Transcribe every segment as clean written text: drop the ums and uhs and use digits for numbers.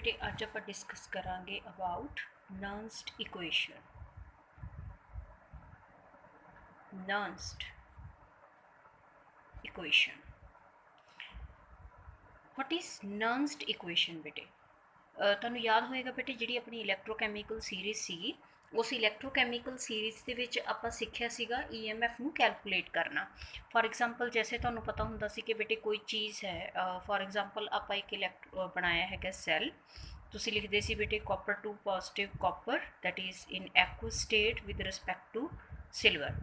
बेटे अज आप डिस्कस करांगे about Nernst equation. Nernst equation what is Nernst equation बेटे? ਤੁਹਾਨੂੰ याद होएगा बेटे जी अपनी इलैक्ट्रोकैमिकल सीरीज़ सी उस इलैक्ट्रोकैमिकल सीरीज़ के विच आपां सिक्ख्या सीगा EMF नूं कैलकुलेट करना। फॉर एग्जांपल जैसे तुहानूं पता हुंदा सी कि बेटे कोई चीज़ है, फॉर एग्जांपल आपां एक बनाया है सैल, तुसीं लिखदे सी बेटे copper two positive copper that is in aqueous state with respect to silver.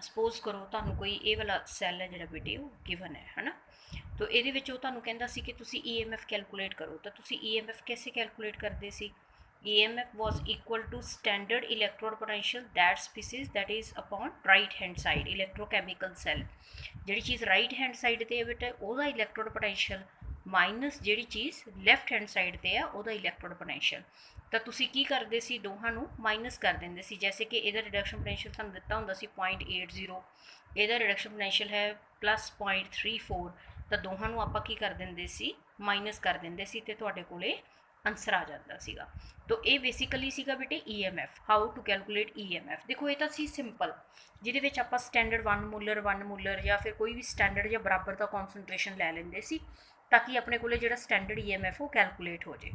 Suppose करो तुहानूं कोई ये वाला सैल है जिहड़ा बेटे वो गिवन है ना, तो ये कहता सी कि तुसी EMF कैलकुलेट करो, तो तुसी EMF कैसे कैलकुलेट करते सी? EMF was equal to standard electrode potential that species that is upon right hand side electrochemical cell. जी चीज़ राइट हैंड साइड पर है बेटा वह इलैक्ट्रोड पोटेंशियल माइनस जी चीज़ लैफ्ट हैंड साइड पर है वह इलैक्ट्रोड पोटेंशियल। तो तुसी की करते सी दोनों माइनस कर देंगे सी, जैसे कि यदा रिडक्शन पोटेंशियल सानूं दिता हुंदा सी 0.80, यदा रिडक्शन पोटेंशियल है प्लस 0.34, तो दोनों आप कर देंगे सी माइनस कर देंगे सी ते तुहाडे कोले आंसर आ जाता सीगा। तो ये बेसिकली सीगा बेटे EMF, how to calculate EMF। देखो ये तो सी सिंपल जिहदे विच आपां स्टैंडर्ड 1 मूलर या फिर कोई भी स्टैंडर्ड या बराबर का कॉन्सनट्रेशन लै लेंदे सी ताकि अपने कोले जिहड़ा स्टैंडर्ड EMF वो कैलकुलेट हो जाए।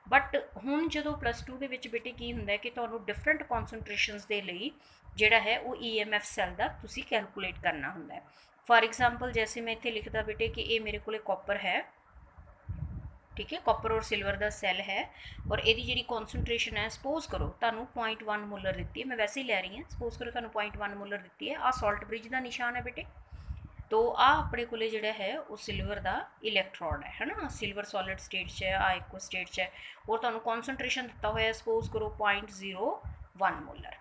बट हुण जदों +2 दे विच बेटे की हुंदा है कि तुहानूं डिफरेंट कॉन्सनट्रेशनस दे लई जिहड़ा है वो EMF सैल दा तुसीं कैलकुलेट करना हुंदा है। फॉर एग्जाम्पल जैसे मैं इत्थे लिखदा बेटे कि ये मेरे को कॉपर है, ठीक है, कॉपर और सिल्वर का सैल है और ये जी कॉन्सनट्रेशन है सपोज करो तुहानूं 0.1 मूलर दी है, मैं वैसे ही लै रही हूँ, सपोज करो तुहानूं 0.1 मूलर दी है। आ सॉल्ट ब्रिज का निशान है बेटे, तो आ अपने को जिहड़ा है वो सिल्वर का इलैक्ट्रोड है ना, सिल्वर सॉलिड स्टेट च है, आ इको स्टेट च है और तुहानूं कॉन्सनट्रेशन दिता होया सपोज करो 0.01 मूलर।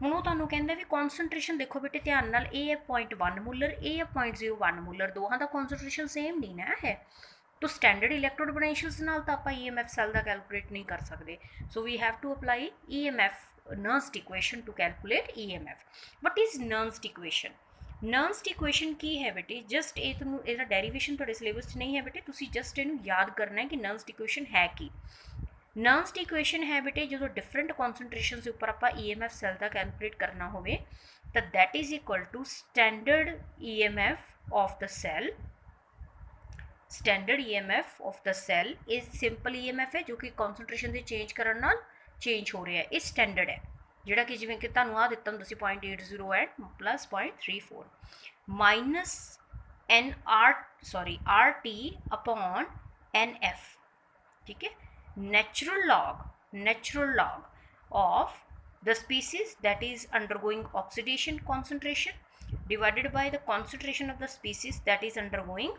हुण वो तुहानूं कहंदा भी कॉन्सनट्रेशन देखो बेटे ध्यान नाल, ए है 0.1 मूलर, ए है 0.01 मूलर, दोहां दा कॉन्सनट्रेशन सेम नहीं ना है, तो स्टैंडर्ड इलैक्ट्रोड पोटेंशियल्स नाल तां आपां EMF सैल दा कैलकुलेट नहीं कर सकते। So we have to apply EMF Nernst equation to calculate EMF। What is Nernst equation? Nernst equation की है बेटे? जस्ट ये तुहानूं इहदा डेरीवेशन तुहाडे सिलेबस च नहीं है बेटे, तुसीं जस्ट इहनूं याद करना है कि नर्न्स्ट इक्वेशन है की। नर्न्स्ट इक्वेशन है बेटे जो डिफरेंट कॉन्सनट्रेशन के उपर आप EMF सैल का कैलकुलेट करना हो तो that is equal to standard EMF of the cell. Standard EMF of the cell is simple EMF है जो कि कॉन्सनट्रेशन के चेंज करने नाल चेंज हो रहा है, ये स्टैंडर्ड है जिहड़ा कि जिवें कि तुहानूं आ दिता हुंदा सी 0.80 and plus 0.34 minus RT upon NF, ठीक है, natural log of the species that is undergoing oxidation concentration divided by the concentration of the species that is undergoing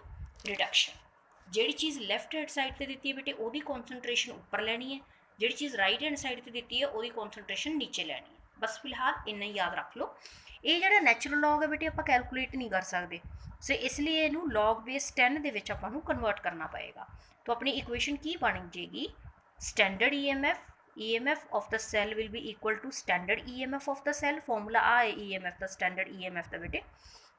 reduction। जिहड़ी चीज़ लैफ्ट हैंड साइड पर दी है बेटे वो कॉन्सनट्रेशन उपर लैनी है, जिहड़ी चीज़ राइट हैंड साइड पर दी है वो कॉन्सनट्रेशन नीचे लैनी है। बस फिलहाल इन्ना ही याद रख लो। ये जिहड़ा नैचुरल लॉग है बेटे आप कैलकुलेट नहीं कर सकते, सो इसलिए इनू लॉग बेस 10 दे विच आपां नूं कन्वर्ट करना पएगा। तो अपनी इक्वेशन की बन जाएगी, standard EMF of the cell will be equal to standard EMF of the cell। Formula आ है EMF का, स्टैंडर्ड EMF का बेटे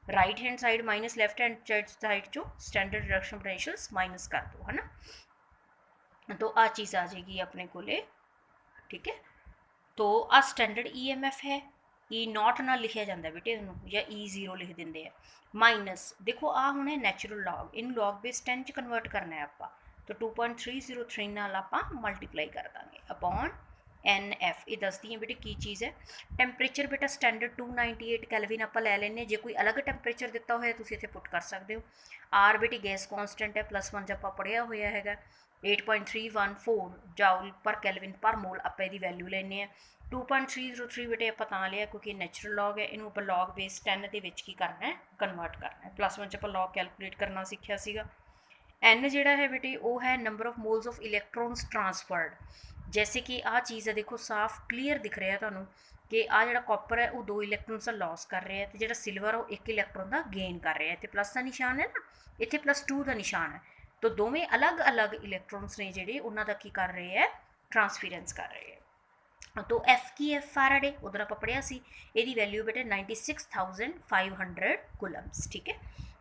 right hand side minus left hand side जो स्टैंडर्ड रिडक्शन पोटेंशियल्स माइनस कर दो, है ना, तो आ चीज़ आ जाएगी अपने को, ठीक है। तो आ स्टैंडर्ड EMF है, E नॉट ना लिखा जाता है बेटे या E0 लिख देंगे है, माइनस देखो आ होना है नैचुरल लॉग, इन लॉग बेस 10 कन्वर्ट करना है आपका, तो 2.303 नाल आपां मल्टीप्लाई कर देंगे अपॉन NF। ये दसदी है बेटे की चीज़ है। टैंपरेचर बेटा स्टैंडर्ड 298 कैलविन आप लै लें, जे कोई अलग टैंपरेचर दिता हो तुसीं इत्थे पुट कर सकते हो। R बेटी गैस कॉन्सटेंट है +1 जब आप पढ़िया होया है 8.314 जाउल पर कैलविन पर मोल आप इसकी वैल्यू लेने हैं। 2.303 बेटे आप तां लिया क्योंकि नैचुरल लॉग है, इनू आप लॉग बेस 10 के विच की करना है कन्वर्ट करना है। +1 च आप लॉग कैलकुलेट करना सीखिया सीगा। N जिहड़ा है बेटे वो है number of moles of electrons transferred, जैसे कि आ चीज़ है देखो साफ क्लीयर दिख रहा है तुहानूं कि आ जिहड़ा कॉपर है वो 2 इलैक्ट्रॉन्स का लॉस कर रहा है, तो जिहड़ा सिल्वर है वो 1 इलैक्ट्रॉन का गेन कर रहा है। इत्थे प्लस का निशान है ना, इत्थे +2 का निशान है, तो दोवें अलग अलग इलैक्ट्रॉन्स ने जिहड़े उन्हां दा की कर रहे हैं, ट्रांसफरेंस कर रहे हैं। तो F की है फैराडे, उधर आप पढ़िया सी, इसकी वैल्यू बेटे 96,500 कूलम्स, ठीक है।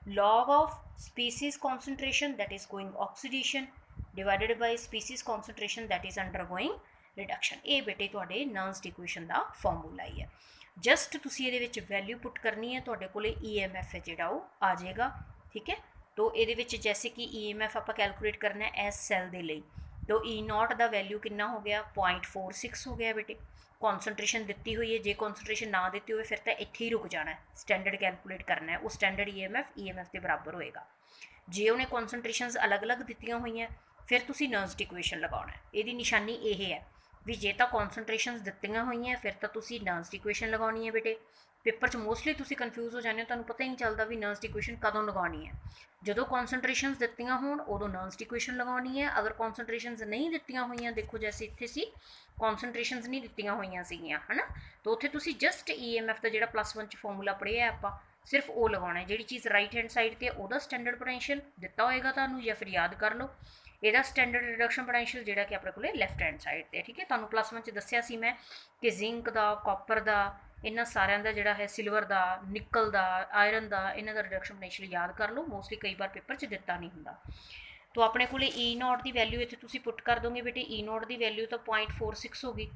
Log of species concentration that is going oxidation divided by species concentration that is undergoing reduction. ये बेटे तुहाडे नर्न्स्ट इक्वेशन का फॉर्मूला ही है। जस्ट तुसी इहदे विच वैल्यू पुट करनी है, तुहाडे कोले EMF है जिहड़ा वो आ जाएगा। ठीक है, तो इहदे विच जैसे कि EMF आपां कैलकुलेट करना है एस सैल दे लई, तो E0 का वैल्यू कितना हो गया 0.46 हो गया बेटे। कॉन्सनट्रेशन दी हुई है, जे कॉन्सनट्रेशन ना दी हो फिर तो इत्थे ही रुक जाना है, स्टैंडर्ड कैलकुलेट करना है, वो स्टैंडर्ड EMF के बराबर होएगा। जे उन्हें कॉन्सनट्रेशनस अलग अलग दित्तियां हुई हैं फिर तुसी नर्न्स्ट इक्वेशन लगाना है। ये निशानी ये है भी जे तो कॉन्सनट्रेशनस दित्तियां हुई हैं फिर तो तुसी नर्न्स्ट इक्वेशन लगानी है बेटे। पेपर च मोस्टली तुसी कन्फ्यूज हो जाते हो, तुहानूं पता ही नहीं चलता भी नर्न्स्ट इक्वेशन कदों लगानी है। जो कॉन्सनट्रेशनस दित्तियां होण उदों नर्न्स्ट इक्वेशन लगानी है। अगर कॉन्सनट्रेशनस नहीं दित्तियां हुई, देखो जैसे इत्थे सी कॉन्सनट्रेशनस नहीं दित्तियां हुई सीगियां है ना, तो उत्थे तुसी जस्ट EMF का जिहड़ा +1 च फॉर्मूला पढ़िया आपां सिर्फ वो लगाना है। जी चीज़ राइट हैंड साइड पर वह स्टैंडर्ड पोटैंशियल दिता होएगा तुहानूं, या फिर याद कर लो ਇਹਦਾ स्टैंडर्ड रिडक्शन पोटैंशियल ਜਿਹੜਾ कि अपने को लैफ्ट हैंड साइड ਤੇ। ठीक है, ਤੁਹਾਨੂੰ +1 ਚ ਦੱਸਿਆ ਸੀ मैं कि जिंक ਦਾ कॉपर ਦਾ इन्हों सारिਆਂ ਦਾ ਜਿਹੜਾ है सिल्वर ਦਾ निकल ਦਾ आयरन ਦਾ इन्हों ਦਾ रिडक्शन पोटैंशियल याद कर लो। मोस्टली कई बार पेपर च दिता नहीं होंदा। तो अपने को E0 की वैल्यू इत्थे तुसी पुट कर दोगे बेटे। E0 की वैल्यू तो 0.46 होगी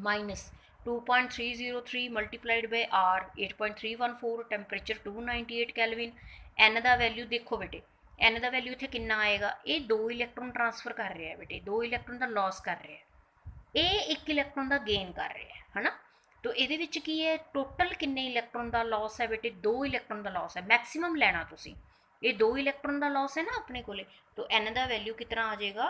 minus 2.303 multiplied by R 8.314, temperature 298 kelvin. N का वैल्यू देखो बेटे, N का वैल्यू इत्थे कितना आएगा, ये 2 इलैक्ट्रॉन ट्रांसफर कर रहा है बेटे, 2 इलैक्ट्रॉन का लॉस कर रहा है, ये 1 इलैक्ट्रॉन का गेन कर रहा है ना। तो ये की है टोटल किन्ने इलैक्ट्रॉन का लॉस है बेटे, 2 इलैक्ट्रॉन का लॉस है। मैक्सीमम लेना तुसी, ये 2 इलैक्ट्रॉन का लॉस है ना अपने को, तो N का वैल्यू कितना आ जाएगा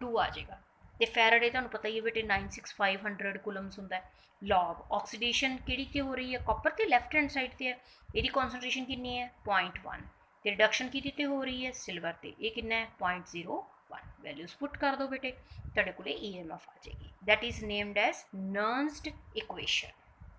2 आ जाएगा। तो फैराडे तुहानूं पता ही है बेटे 96500 कूलम्स होंदा है। लॉग ऑक्सीडेशन किहड़ी ते हो रही है, कॉपर ते लैफ्ट हैंड साइड ते है, इहदी कॉन्सनट्रेशन कितनी है 0.1, तो रिडक्शन की हो रही है सिल्वर ते, ये कितना है 0.01। वैल्यूज पुट कर दो बेटे, तुहाडे कोले EMF आ जाएगी। That is named as Nernst equation.